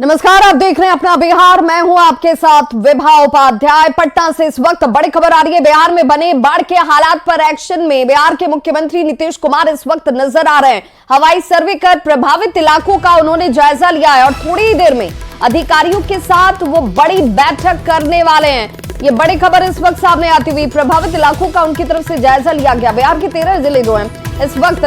नमस्कार, आप देख रहे हैं अपना बिहार। मैं हूं आपके साथ विभा उपाध्याय। पटना से इस वक्त बड़ी खबर आ रही है। बिहार में बने बाढ़ के हालात पर एक्शन में बिहार के मुख्यमंत्री नीतीश कुमार इस वक्त नजर आ रहे हैं। हवाई सर्वे कर प्रभावित इलाकों का उन्होंने जायजा लिया है और थोड़ी ही देर में अधिकारियों के साथ वो बड़ी बैठक करने वाले हैं। ये बड़ी खबर इस वक्त सामने आती हुई, प्रभावित इलाकों का उनकी तरफ से जायजा लिया गया। बिहार के 13 जिले जो हैं इस वक्त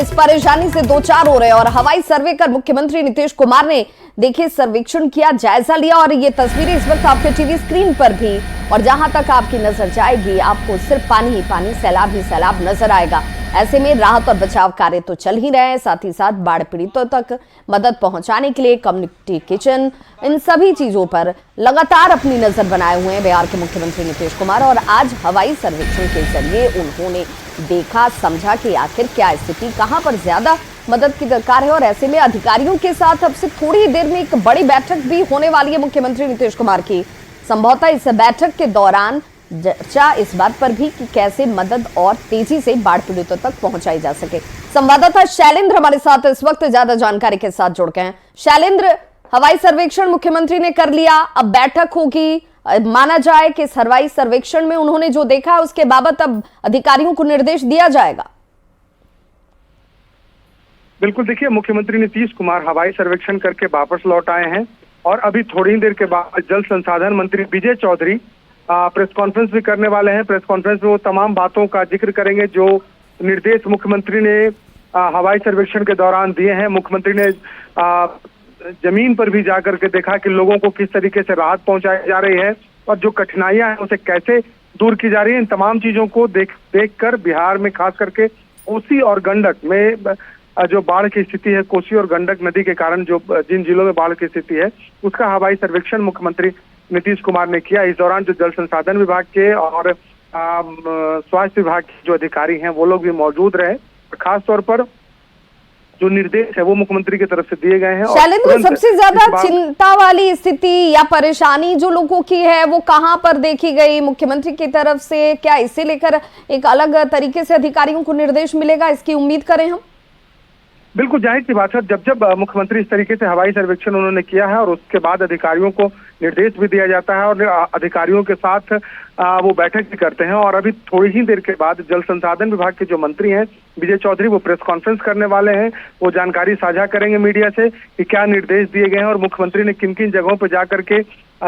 इस परेशानी से दो चार हो रहे हैं और हवाई सर्वे कर मुख्यमंत्री नीतीश कुमार ने देखिए सर्वेक्षण किया, जायजा लिया और ये तस्वीरें इस वक्त आपके टीवी स्क्रीन पर भी, और जहां तक आपकी नजर जाएगी आपको सिर्फ पानी ही पानी, सैलाब ही सैलाब नजर आएगा। ऐसे में राहत और बचाव कार्य तो चल ही रहे हैं, साथ ही साथ बाढ़ पीड़ितों तक मदद पहुंचाने के लिए कम्युनिटी किचन, इन सभी चीजों पर लगातार अपनी नजर बनाए हुए हैं बिहार के मुख्यमंत्री नीतीश कुमार। और आज हवाई सर्वेक्षण के जरिए उन्होंने देखा, समझा कि आखिर क्या स्थिति, कहां पर ज्यादा मदद की दरकार है। और ऐसे में अधिकारियों के साथ अब से थोड़ी देर में एक बड़ी बैठक भी होने वाली है मुख्यमंत्री नीतीश कुमार की। संभवतः इस बैठक के दौरान चर्चा इस बात पर भी कि कैसे मदद और तेजी से बाढ़ पीड़ितों तक पहुंचाई जा सके। संवाददाता शैलेंद्र हमारे साथ इस वक्त ज्यादा जानकारी के साथ जुड़ गए हैं। शैलेंद्र, हवाई सर्वेक्षण मुख्यमंत्री ने कर लिया, अब बैठक होगी। माना जाए कि इस हवाई सर्वेक्षण में उन्होंने जो देखा है उसके बाबत अब अधिकारियों को निर्देश दिया जाएगा। बिल्कुल, देखिए मुख्यमंत्री नीतीश कुमार हवाई सर्वेक्षण करके वापस लौट आए हैं और अभी थोड़ी ही देर के बाद जल संसाधन मंत्री विजय चौधरी प्रेस कॉन्फ्रेंस भी करने वाले हैं। प्रेस कॉन्फ्रेंस में वो तमाम बातों का जिक्र करेंगे जो निर्देश मुख्यमंत्री ने हवाई सर्वेक्षण के दौरान दिए हैं। मुख्यमंत्री ने जमीन पर भी जाकर के देखा कि लोगों को किस तरीके से राहत पहुंचाई जा रही है और जो कठिनाइयां हैं उसे कैसे दूर की जा रही है। इन तमाम चीजों को देखकर बिहार में खास करके कोसी और गंडक में जो बाढ़ की स्थिति है, कोसी और गंडक नदी के कारण जो जिन जिलों में बाढ़ की स्थिति है उसका हवाई सर्वेक्षण मुख्यमंत्री नीतीश कुमार ने किया। इस दौरान जो जल संसाधन विभाग के और स्वास्थ्य विभाग के जो अधिकारी हैं वो लोग भी मौजूद रहे। खास तौर पर जो निर्देश है वो मुख्यमंत्री की तरफ से दिए गए हैं। शैलेंद्र, सबसे ज्यादा चिंता वाली स्थिति या परेशानी जो लोगों की है वो कहां पर देखी गई मुख्यमंत्री की तरफ से? क्या इसे लेकर एक अलग तरीके से अधिकारियों को निर्देश मिलेगा, इसकी उम्मीद करें हम? बिल्कुल, जाहिर सी बात है, जब मुख्यमंत्री इस तरीके से हवाई सर्वेक्षण उन्होंने किया है और उसके बाद अधिकारियों को निर्देश भी दिया जाता है और अधिकारियों के साथ वो बैठक भी करते हैं। और अभी थोड़ी ही देर के बाद जल संसाधन विभाग के जो मंत्री हैं विजय चौधरी, वो प्रेस कॉन्फ्रेंस करने वाले हैं। वो जानकारी साझा करेंगे मीडिया से कि क्या निर्देश दिए गए हैं और मुख्यमंत्री ने किन किन जगहों पर जाकर के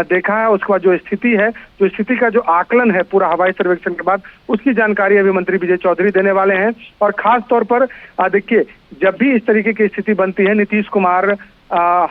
देखा है। उसके बाद जो स्थिति है, जो स्थिति का जो आकलन है पूरा हवाई सर्वेक्षण के बाद, उसकी जानकारी अभी मंत्री विजय चौधरी देने वाले हैं। और खास तौर पर देखिए, जब भी इस तरीके की स्थिति बनती है नीतीश कुमार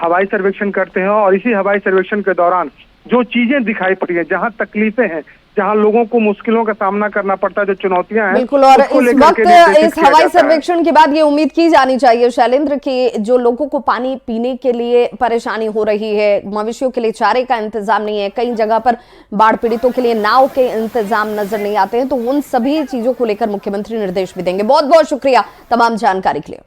हवाई सर्वेक्षण करते हैं और इसी हवाई सर्वेक्षण के दौरान जो चीजें दिखाई पड़ी है, जहां तकलीफें हैं, जहां लोगों को मुश्किलों का सामना करना पड़ता है, जो चुनौतियां हैं, बिल्कुल। और इस वक्त इस हवाई सर्वेक्षण के बाद ये उम्मीद की जानी चाहिए शैलेंद्र कि जो लोगों को पानी पीने के लिए परेशानी हो रही है, मवेशियों के लिए चारे का इंतजाम नहीं है, कई जगह पर बाढ़ पीड़ितों के लिए नाव के इंतजाम नजर नहीं आते हैं, तो उन सभी चीजों को लेकर मुख्यमंत्री निर्देश भी देंगे। बहुत बहुत शुक्रिया तमाम जानकारी के लिए।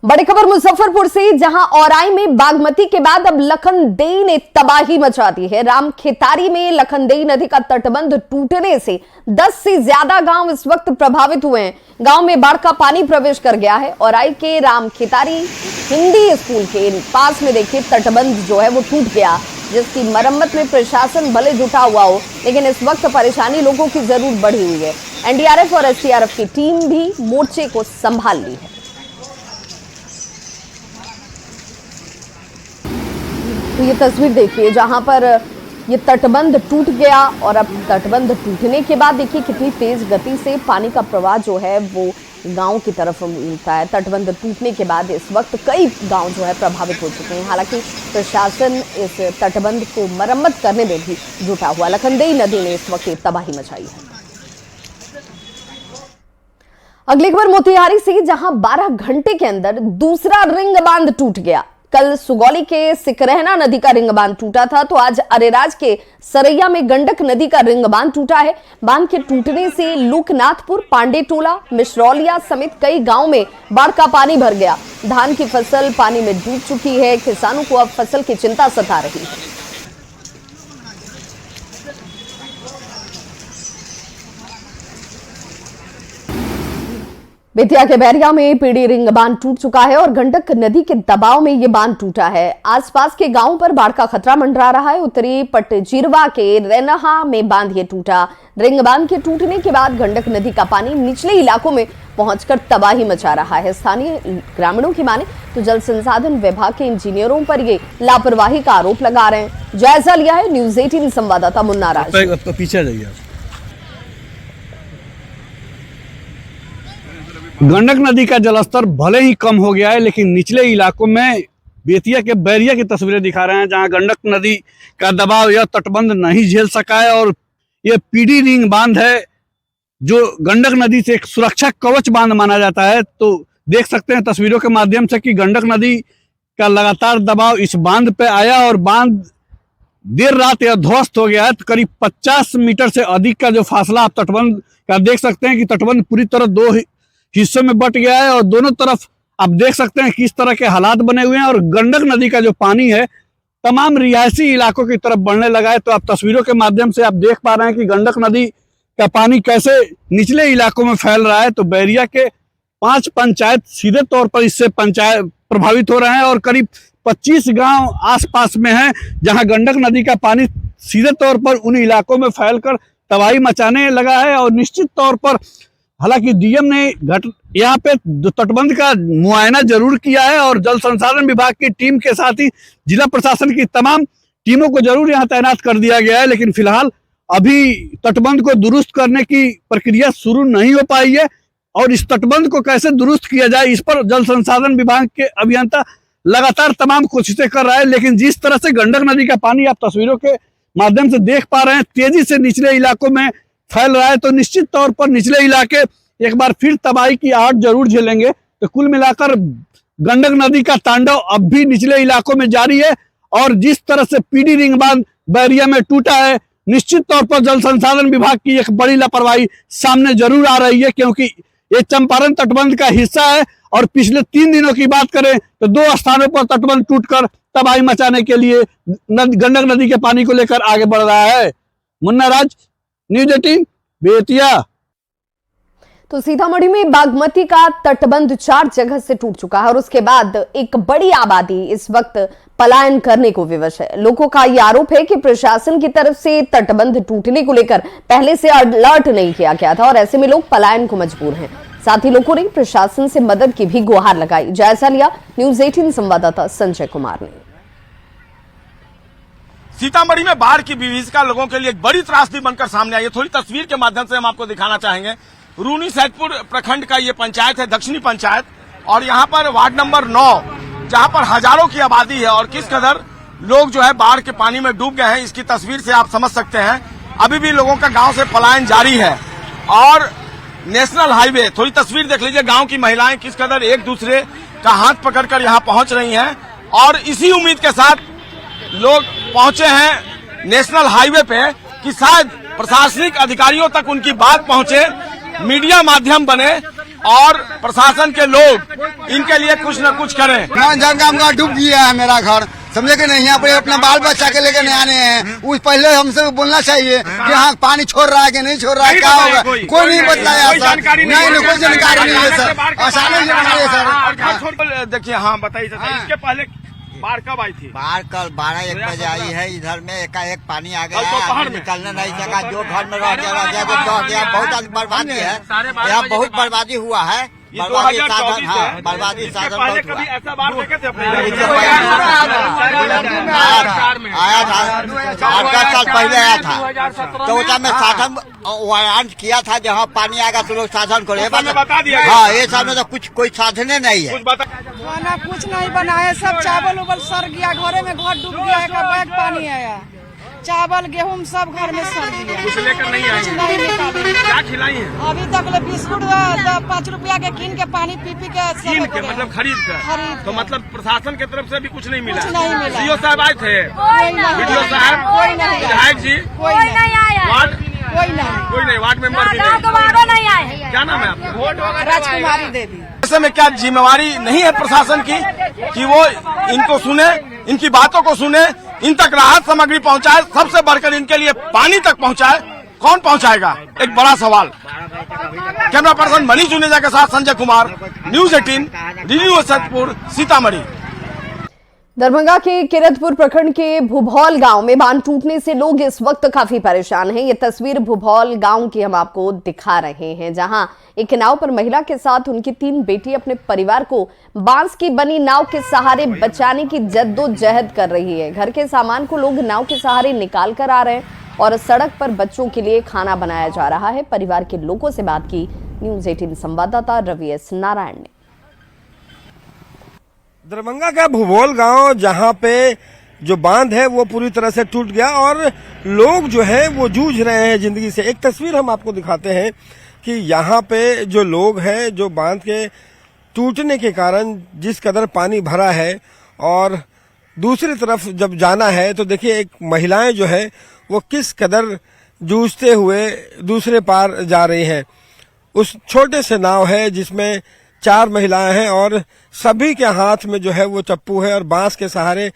बड़ी खबर मुजफ्फरपुर से, जहां औराई में बागमती के बाद अब लखनदेई ने तबाही मचा दी है। रामखेतारी में लखनदेई नदी का तटबंध टूटने से 10 से ज्यादा गांव इस वक्त प्रभावित हुए हैं। गांव में बाढ़ का पानी प्रवेश कर गया है। औराई के रामखेतारी हिंदी स्कूल के पास में देखिए तटबंध जो है वो टूट गया, जिसकी मरम्मत में प्रशासन भले जुटा हुआ हो, लेकिन इस वक्त परेशानी लोगों की जरूर बढ़ी हुई है। एनडीआरएफ और एसडीआरएफ की टीम भी मोर्चे को संभाल ली है। तो ये तस्वीर देखिए जहां पर ये तटबंध टूट गया और अब तटबंध टूटने के बाद देखिए कितनी तेज गति से पानी का प्रवाह जो है वो गांव की तरफ मिलता है। तटबंध टूटने के बाद इस वक्त कई गांव जो है प्रभावित हो चुके हैं। हालांकि प्रशासन इस तटबंध को मरम्मत करने में भी जुटा हुआ। लखनदेई नदी ने इस वक्त तबाही मचाई है। अगली खबर मोतिहारी से, जहां 12 घंटे के अंदर दूसरा रिंग बांध टूट गया। कल सुगौली के सिकरहना नदी का रिंग बांध टूटा था, तो आज अरेराज के सरैया में गंडक नदी का रिंग बांध टूटा है। बांध के टूटने से लोकनाथपुर, पांडेटोला, मिश्रौलिया समेत कई गांव में बाढ़ का पानी भर गया। धान की फसल पानी में डूब चुकी है। किसानों को अब फसल की चिंता सता रही है। बेतिया के बैरिया में पीडी रिंग बांध टूट चुका है और गंडक नदी के दबाव में ये बांध टूटा है। आसपास के गांवों पर बाढ़ का खतरा मंडरा रहा है। उत्तरी पटजीरवा के रेनहा में बांध ये टूटा। रिंग बांध के टूटने के बाद गंडक नदी का पानी निचले इलाकों में पहुंचकर तबाही मचा रहा है। स्थानीय ग्रामीणों की माने तो जल संसाधन विभाग के इंजीनियरों पर ये लापरवाही का आरोप लगा रहे हैं। जायजा लिया है न्यूज 18 संवाददाता मुन्ना राज। पीछे जाइए। गंडक नदी का जलस्तर भले ही कम हो गया है, लेकिन निचले इलाकों में बेतिया के बैरिया की तस्वीरें दिखा रहे हैं, जहां गंडक नदी का दबाव यह तटबंध नहीं झेल सका है। और यह पीडी रिंग बांध है जो गंडक नदी से एक सुरक्षा कवच बांध माना जाता है। तो देख सकते हैं तस्वीरों के माध्यम से कि गंडक नदी का लगातार दबाव इस बांध पे आया और बांध देर रात यह ध्वस्त हो गया है। तो करीब 50 मीटर से अधिक का जो फासला आप तटबंध का देख सकते हैं कि तटबंध पूरी तरह दो हिस्सों में बट गया है और दोनों तरफ आप देख सकते हैं किस तरह के हालात बने हुए हैं। और गंडक नदी का जो पानी है तमाम रिहायशी इलाकों की तरफ बढ़ने लगा है। तो आप तस्वीरों के माध्यम से आप देख पा रहे हैं कि गंडक नदी का पानी कैसे निचले इलाकों में फैल रहा है। तो बैरिया के 5 पंचायत सीधे तौर पर इससे पंचायत प्रभावित हो रहे हैं और करीब 25 गांव आसपास में हैं, जहां गंडक नदी का पानी सीधे तौर पर उन इलाकों में फैलकर तबाही मचाने लगा है। और निश्चित तौर पर हालांकि डीएम ने यहाँ पे तटबंध का मुआयना जरूर किया है और जल संसाधन विभाग की टीम के साथ ही जिला प्रशासन की तमाम टीमों को जरूर यहाँ तैनात कर दिया गया है। लेकिन फिलहाल अभी तटबंध को दुरुस्त करने की प्रक्रिया शुरू नहीं हो पाई है और इस तटबंध को कैसे दुरुस्त किया जाए इस पर जल संसाधन विभाग के अभियंता लगातार तमाम कोशिशें कर रहा है। लेकिन जिस तरह से गंडक नदी का पानी आप तस्वीरों के माध्यम से देख पा रहे हैं तेजी से निचले इलाकों में फैल रहा है, तो निश्चित तौर पर निचले इलाके एक बार फिर तबाही की आहट जरूर झेलेंगे। तो कुल मिलाकर गंडक नदी का तांडव अब भी निचले इलाकों में जारी है और जिस तरह से पीडी रिंग बांध बैरिया में टूटा है, निश्चित तौर पर जल संसाधन विभाग की एक बड़ी लापरवाही सामने जरूर आ रही है, क्योंकि ये चंपारण तटबंध का हिस्सा है। और पिछले 3 दिनों की बात करें तो 2 स्थानों पर तटबंध टूटकर तबाही मचाने के लिए गंडक नदी के पानी को लेकर आगे बढ़ रहा है। मुन्ना राज, न्यूज 18 बेतिया। तो सीतामढ़ी में बागमती का तटबंध 4 जगह से टूट चुका है और उसके बाद एक बड़ी आबादी इस वक्त पलायन करने को विवश है। लोगों का यह आरोप है कि प्रशासन की तरफ से तटबंध टूटने को लेकर पहले से अलर्ट नहीं किया गया था और ऐसे में लोग पलायन को मजबूर हैं। साथ ही लोगों ने प्रशासन से मदद की भी गुहार लगाई। जायजा लिया न्यूज 18 संवाददाता संजय कुमार ने। सीतामढ़ी में बाढ़ की विभीषिका लोगों के लिए एक बड़ी त्रासदी बनकर सामने आई है। थोड़ी तस्वीर के माध्यम से हम आपको दिखाना चाहेंगे। रूनी सैदपुर प्रखंड का ये पंचायत है, दक्षिणी पंचायत, और यहाँ पर वार्ड नंबर 9 जहाँ पर हजारों की आबादी है और किस कदर लोग जो है बाढ़ के पानी में डूब गए हैं, इसकी तस्वीर से आप समझ सकते हैं। अभी भी लोगों का गांव से पलायन जारी है और नेशनल हाईवे, थोड़ी तस्वीर देख लीजिए, गांव की महिलाएं किस कदर एक दूसरे का हाथ पकड़कर यहाँ पहुंच रही हैं और इसी उम्मीद के साथ लोग पहुंचे हैं नेशनल हाईवे पे कि शायद प्रशासनिक अधिकारियों तक उनकी बात पहुंचे, मीडिया माध्यम बने और प्रशासन के लोग इनके लिए कुछ न कुछ करें। का डूब गया है मेरा घर, समझे कि नहीं। यहाँ पे अपना बाल बच्चा के लेकर नहीं आने हैं, उस पहले हमसे बोलना चाहिए कि हाँ पानी छोड़ रहा है कि नहीं छोड़ रहा है, क्या होगा, कोई नहीं बतलाया सर। नहीं, कोई जानकारी नहीं है सर, आसानी है सर। देखिए, हाँ बताइए, इसके पहले बाढ़ कब आई थी? बाढ़ कल 12-1 बजे आई है। इधर में एकाएक पानी आ गया, निकलने नहीं सका, जो घर में रह गया बहुत बर्बादी है, यहाँ बहुत बर्बादी हुआ है। बर्बादी साधन, हाँ बर्बादी साधन बहुत हुआ। ऐसा बाढ़ देखे थे आया था 8-10 साल पहले आया था, तो उसका में साधन वारंट किया था, जहाँ पानी आएगा तो लोग साधन करो। बता दिया। हाँ, ये साल में तो कुछ कोई साधने नहीं है। खाना कुछ नहीं बनाया, सब चावल उबल सड़ गया, घरे में घर डूब गया, एक बैग पानी आया, चावल गेहूं सब घर में सड़ गया। कुछ लेकर नहीं आए, नहीं निकाले। क्या खिलाई है? अभी तक ले बिस्कुट 5 रुपया के कीन के पानी पी के कीन के मतलब खरीद कर। तो मतलब प्रशासन की तरफ से भी कुछ नहीं मिला? कुछ नहीं मिला। सीओ साहब आए थे? वीडियो साहब? कोई नहीं, विधायक जी? कोई नहीं आया। वार्ड? कोई नहीं, वार्ड मेंबर भी नहीं आए। क्या नाम है आपका? राजकुमारी देवी। ऐसे में क्या जिम्मेवारी नहीं है प्रशासन की कि वो इनको सुने, इनकी बातों को सुने, इन तक राहत सामग्री पहुंचाए, सबसे बढ़कर इनके लिए पानी तक पहुंचाए? कौन पहुंचाएगा? एक बड़ा सवाल। कैमरा पर्सन मनीष जुनेजा के साथ संजय कुमार, न्यूज 18, रेडियो सतपुर, सीतामढ़ी। दरभंगा के किरतपुर प्रखंड के भुभौल गांव में बांध टूटने से लोग इस वक्त काफी परेशान हैं। ये तस्वीर भुभौल गांव की हम आपको दिखा रहे हैं, जहां एक नाव पर महिला के साथ उनकी 3 बेटी अपने परिवार को बांस की बनी नाव के सहारे बचाने की जद्दोजहद कर रही है। घर के सामान को लोग नाव के सहारे निकाल कर आ रहे हैं और सड़क पर बच्चों के लिए खाना बनाया जा रहा है। परिवार के लोगों से बात की न्यूज 18 संवाददाता रवि एस नारायण ने। दरभंगा का भुभौल गांव, जहां पे जो बांध है वो पूरी तरह से टूट गया और लोग जो है वो जूझ रहे हैं जिंदगी से। एक तस्वीर हम आपको दिखाते हैं कि यहाँ पे जो लोग हैं, जो बांध के टूटने के कारण जिस कदर पानी भरा है, और दूसरी तरफ जब जाना है तो देखिए एक महिलाएं जो है वो किस कदर जूझते हुए दूसरे पार जा रही हैं। उस छोटे से नाव है जिसमें 4 महिलाएं हैं और सभी के हाथ में जो है वो चप्पू है और बांस के सहारे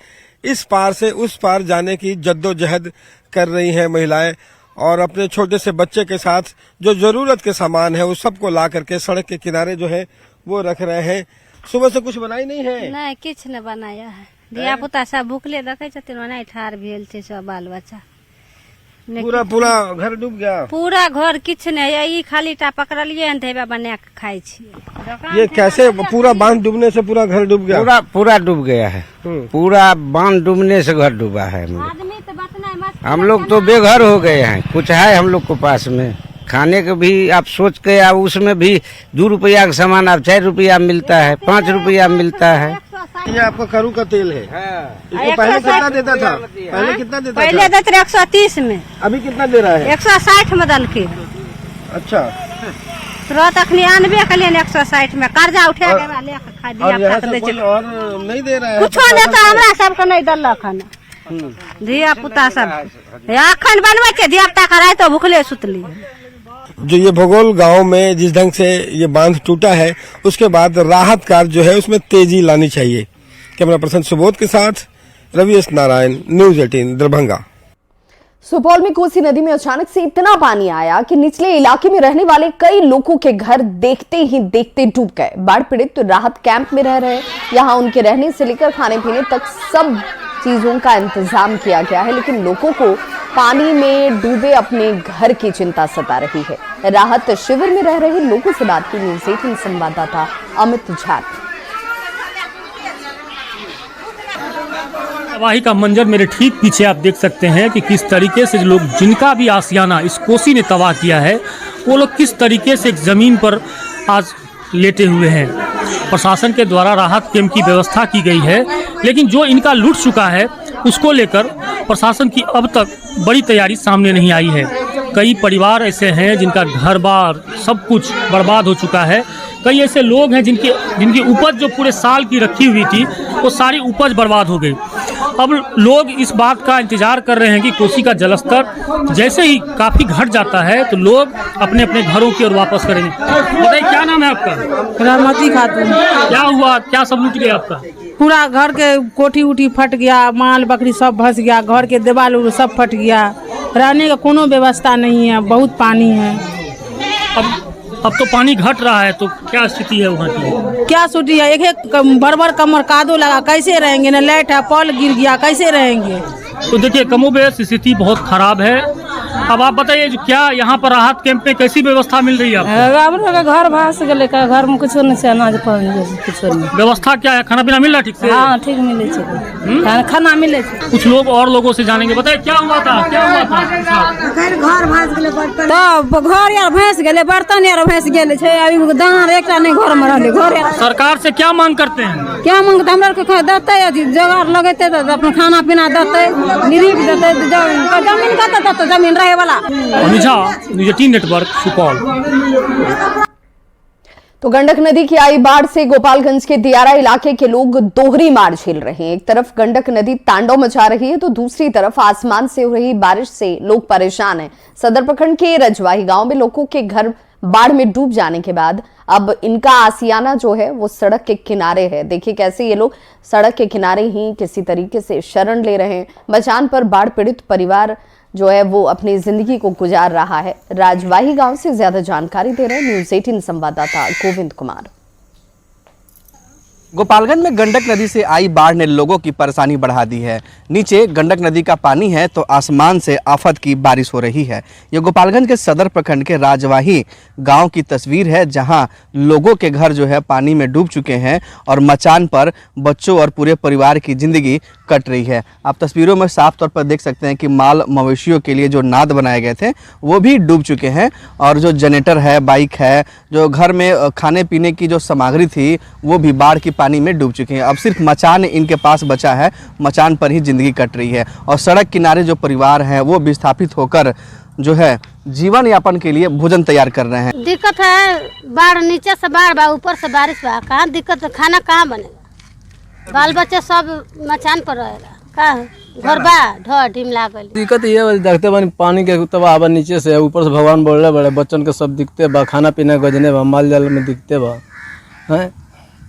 इस पार से उस पार जाने की जद्दोजहद कर रही हैं महिलाएं, और अपने छोटे से बच्चे के साथ जो जरूरत के सामान है उस सबको ला करके सड़क के किनारे जो है वो रख रहे हैं। सुबह से कुछ बनाई नहीं है? नहीं, किछ न बनाया है। धिया पुता सब भूखले देखे छथिन, ओनाहि ठाढ़ भेल छै सब बाल बच्चा। पूरा घर डूब गया? पूरा घर किछ नहीं है, ई खाली टा पकड़लिए हन तेबा बना के खाई छी। ये कैसे पूरा बांध डूबने से पूरा घर डूब गया? पूरा डूब गया है। पूरा बांध डूबने से घर डूबा है। आदमी तो बचना मत, हम लोग तो बेघर हो गए हैं। कुछ है हम लोग को पास में खाने के भी, आप सोच के अब उसमें भी 2 रुपया का सामान अब 4 रुपया मिलता है, 5 रुपया मिलता है। ये आपका करू का तेल है? इसको पहले कितना देता था? पहले कितना देता था? पहले देते 130 में, अभी कितना दे रहा है? 160 में दल के। अच्छा, तुरंत अखनी आनबे के लिए 160 में कर्जा उठा के लेके खा दिया। और यहाँ से कोई और नहीं दे रहा है? कुछ नहीं तो हमरा सबके नहीं दलक हन। धिया पुता सब अखन बनबै के धिया पुता के रात भूखले सुतली। जो ये भुभौल गांव में जिस ढंग से ये बांध टूटा है, उसके बाद राहत कार्य जो है उसमें तेजी लानी चाहिए। कैमरा पर्सन सुबोध के साथ रवि एस नारायण, न्यूज 18 दरभंगा। सुपौल में कोसी नदी में अचानक से इतना पानी आया कि निचले इलाके में रहने वाले कई लोगों के घर देखते ही देखते डूब गए। बाढ़ पीड़ित तो राहत कैंप में रह रहे, यहाँ उनके रहने से लेकर खाने पीने तक सब चीजों का इंतजाम किया गया है, लेकिन लोगों को पानी में डूबे अपने घर की चिंता सता रही है। राहत शिविर में रह रहे लोगों से बात की न्यूज 18 संवाददाता अमित झा। तबाही का मंजर मेरे ठीक पीछे आप देख सकते हैं कि किस तरीके से लोग, जिनका भी आशियाना इस कोसी ने तबाह किया है, वो लोग किस तरीके से जमीन पर आज लेटे हुए हैं। प्रशासन के द्वारा राहत कैंप की व्यवस्था की गई है, लेकिन जो इनका लूट चुका है उसको लेकर प्रशासन की अब तक बड़ी तैयारी सामने नहीं आई है। कई परिवार ऐसे हैं जिनका घर बार सब कुछ बर्बाद हो चुका है। कई ऐसे लोग हैं जिनकी उपज जो पूरे साल की रखी हुई थी वो सारी उपज बर्बाद हो गई। अब लोग इस बात का इंतजार कर रहे हैं कि कोसी का जलस्तर जैसे ही काफ़ी घट जाता है तो लोग अपने अपने घरों की ओर वापस करेंगे। बताइए, क्या नाम है आपका? रहमती खातून। क्या हुआ, क्या सब लूट गया आपका? पूरा घर के कोठी उठी फट गया, माल बकरी सब भस गया, घर के दीवार सब फट गया, रहने का कोनो व्यवस्था नहीं है, बहुत पानी है। अब तो पानी घट रहा है, तो क्या स्थिति है वहाँ की? क्या स्थिति है, एक भर कमर कादो लगा, कैसे रहेंगे? न लाइट है, पोल गिर गया, कैसे रहेंगे? तो देखिए कमोबेश स्थिति बहुत खराब है। अब आप बताइए क्या यहाँ पर राहत कैंप में कैसी व्यवस्था मिल रही है आपको? घर भास गए, घर में कुछ नहीं है, अनाज कुछ नहीं। व्यवस्था क्या है, खाना पीना मिल रहा है ठीक से? हाँ ठीक मिले, खाना मिले। कुछ लोग और लोगों से जानेंगे, बताइए क्या हुआ था, क्या हुआ था? घर भास गए, तो घर यार भैंस गए, बर्तन यार भैंस गए, अभी दाना एक नहीं घर में रहे। घर सरकार से क्या मांग करते हैं? क्या मांगते? हमरा देते जोगाड़ लगेते तो अपना खाना पीना देते, निरीख देते, जमीन देते, जमीन रहे वाला। नेटवर्क सुपौल। तो गंडक नदी की आई बाढ़ से गोपालगंज के दियारा इलाके के लोग दोहरी मार झेल रहे हैं। एक तरफ गंडक नदी तांडव मचा रही है तो दूसरी तरफ आसमान से हो रही बारिश से लोग परेशान हैं। सदर प्रखंड के रजवाही गांव में लोगों के घर बाढ़ में डूब जाने के बाद अब इनका आसियाना जो है वो सड़क के किनारे है। देखिए कैसे ये लोग सड़क के किनारे ही किसी तरीके से शरण ले रहे हैं। मचान पर बाढ़ पीड़ित परिवार जो है वो अपनी जिंदगी को गुजार रहा है। राजवाही गांव से ज्यादा जानकारी दे रहे हैं न्यूज़ 18 संवाददाता गोविंद कुमार। गोपालगंज में गंडक नदी से आई बाढ़ ने लोगों की परेशानी बढ़ा दी है। नीचे गंडक नदी का पानी है तो आसमान से आफत की बारिश हो रही है। ये गोपालगंज के सदर प्रखंड के राजवाही गांव की तस्वीर है, जहां लोगों के घर जो है पानी में डूब चुके हैं और मचान पर बच्चों और पूरे परिवार की जिंदगी कट रही है। आप तस्वीरों में साफ तौर पर देख सकते हैं कि माल मवेशियों के लिए जो नाद बनाए गए थे वो भी डूब चुके हैं और जो जनरेटर है, बाइक है, जो घर में खाने पीने की जो सामग्री थी वो भी बाढ़ की पानी में डूब चुके हैं। अब सिर्फ मचान इनके पास बचा है, मचान पर ही जिंदगी कट रही है और सड़क किनारे जो परिवार हैं वो विस्थापित होकर जो है जीवन यापन के लिए भोजन तैयार कर रहे हैं। दिक्कत है, बाढ़ नीचे से बाढ़ बा, ऊपर से बारिश बा, कहाँ दिक्कत है, खाना कहाँ बनेगा, बाल बच्चे सब मचान पर रहेगा, का घर बा ढोर ढीम लागल। दिक्कत ये देखते बनी पानी के तबाह बा, नीचे से ऊपर से भगवान बोल रहे बड़े बच्चन के सब दिखते बा, खाना पीना गजने बा, माल जाल में दिखते बा, हैं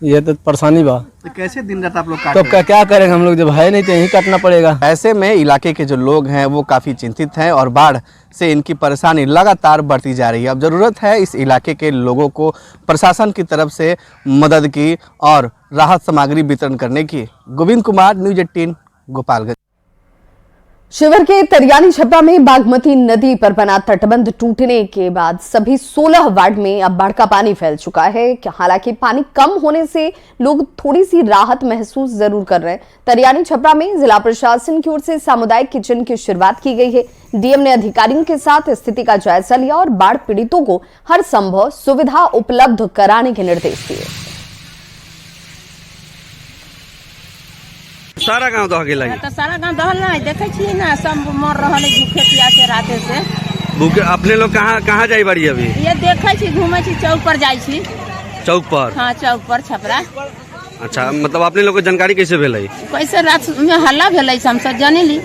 ये तो परेशानी बा। तो कैसे दिन रात आप लोग काट तो क्या करेंगे हम लोग, जब है नहीं तो यहीं काटना पड़ेगा। ऐसे में इलाके के जो लोग हैं वो काफ़ी चिंतित हैं और बाढ़ से इनकी परेशानी लगातार बढ़ती जा रही है। अब ज़रूरत है इस इलाके के लोगों को प्रशासन की तरफ से मदद की और राहत सामग्री वितरण करने की। गोविंद कुमार, न्यूज़ 18 गोपालगंज। शिवहर के तरियानी छपरा में बागमती नदी पर बना तटबंध टूटने के बाद सभी 16 वार्ड में अब बाढ़ का पानी फैल चुका है। हालांकि पानी कम होने से लोग थोड़ी सी राहत महसूस जरूर कर रहे हैं। तरियानी छपरा में जिला प्रशासन की ओर से सामुदायिक किचन की शुरुआत की गई है। डीएम ने अधिकारियों के साथ स्थिति का जायजा लिया और बाढ़ पीड़ितों को हर संभव सुविधा उपलब्ध कराने के निर्देश दिए। सारा गांव दह गेल है, तो सारा गांव दहल नहीं देखे छी ना, सब मर रहल है भूखे प्यासे राते से। भूखे अपने लोग कहाँ जाई बाड़ी अभी? ये देखे छी, घूमे छी, चौक पर जाई छी। चौक पर? हाँ, चौक पर छपरा। अच्छा, मतलब अपने लोग को जानकारी कैसे भेल है? कैसे रात में हल्ला भेल है, हम सब जाने ली।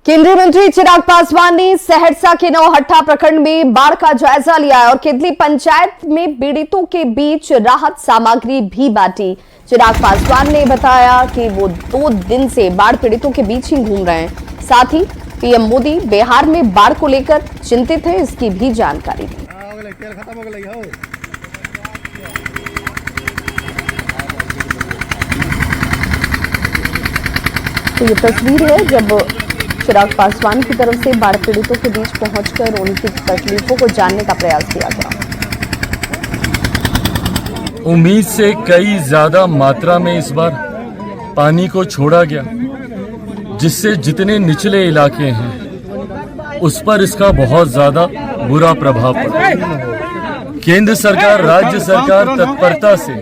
केंद्रीय मंत्री चिराग पासवान ने सहरसा के नौहट्टा प्रखंड में बाढ़ का जायजा लिया और केतली पंचायत में पीड़ितों के बीच राहत सामग्री भी बांटी। चिराग पासवान ने बताया कि वो 2 दिन से बाढ़ पीड़ितों के बीच ही घूम रहे हैं। साथ ही पीएम मोदी बिहार में बाढ़ को लेकर चिंतित है, इसकी भी जानकारी दी। तो ये तस्वीर है जब चिराग पासवान की तरफ से बाढ़ पीड़ितों के बीच पहुंचकर उनकी तकलीफों को जानने का प्रयास किया गया। उम्मीद से कई ज्यादा मात्रा में इस बार पानी को छोड़ा गया, जिससे जितने निचले इलाके हैं उस पर इसका बहुत ज्यादा बुरा प्रभाव पड़ा। केंद्र सरकार, राज्य सरकार तत्परता से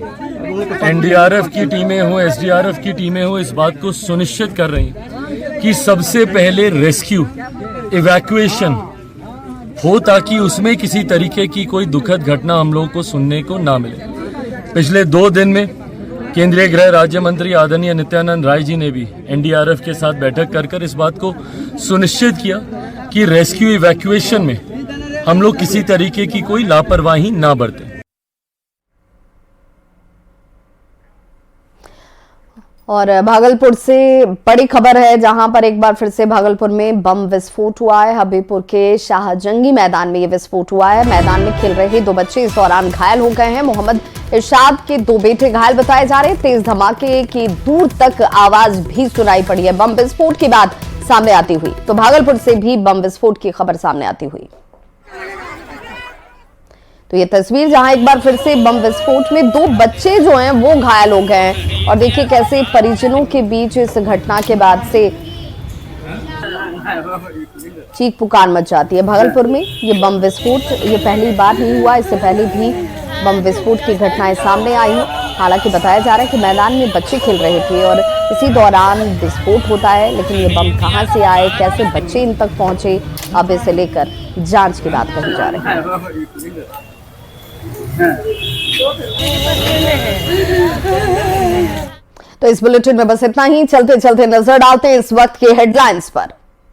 एनडीआरएफ की टीमें हो, एसडीआरएफ की टीमें हो, इस बात को सुनिश्चित कर रही हैं कि सबसे पहले रेस्क्यू, इवैक्यूएशन हो, ताकि उसमें किसी तरीके की कोई दुखद घटना हम लोगों को सुनने को ना मिले। पिछले 2 दिन में केंद्रीय गृह राज्य मंत्री आदरणीय नित्यानंद राय जी ने भी एनडीआरएफ के साथ बैठक कर इस बात को सुनिश्चित किया कि रेस्क्यू इवैक्यूएशन में हम लोग किसी तरीके की कोई लापरवाही ना बरतें। और भागलपुर से बड़ी खबर है, जहां पर एक बार फिर से भागलपुर में बम विस्फोट हुआ है। हबीबपुर के शाहजंगी मैदान में ये विस्फोट हुआ है। मैदान में खेल रहे 2 बच्चे इस दौरान घायल हो गए हैं। मोहम्मद इरशाद के 2 बेटे घायल बताए जा रहे हैं। तेज धमाके की दूर तक आवाज भी सुनाई पड़ी है बम विस्फोट की बात सामने आती हुई। तो भागलपुर से भी बम विस्फोट की खबर सामने आती हुई। तो ये तस्वीर जहां एक बार फिर से बम विस्फोट में 2 बच्चे जो हैं वो घायल हो गए हैं और देखिए कैसे परिजनों के बीच इस घटना के बाद से चीख पुकार मच जाती है। भागलपुर में ये बम विस्फोट ये पहली बार नहीं हुआ, इससे पहले भी बम विस्फोट की घटनाएं सामने आई हैं। हालांकि बताया जा रहा है कि मैदान में बच्चे खेल रहे थे और इसी दौरान विस्फोट होता है, लेकिन ये बम कहां से आए, कैसे बच्चे इन तक पहुंचे, अब इसे लेकर जांच की बात कही जा रही है। तो इस बुलेटिन में बस इतना ही। चलते चलते नजर डालते हैं इस वक्त के हेडलाइंस पर।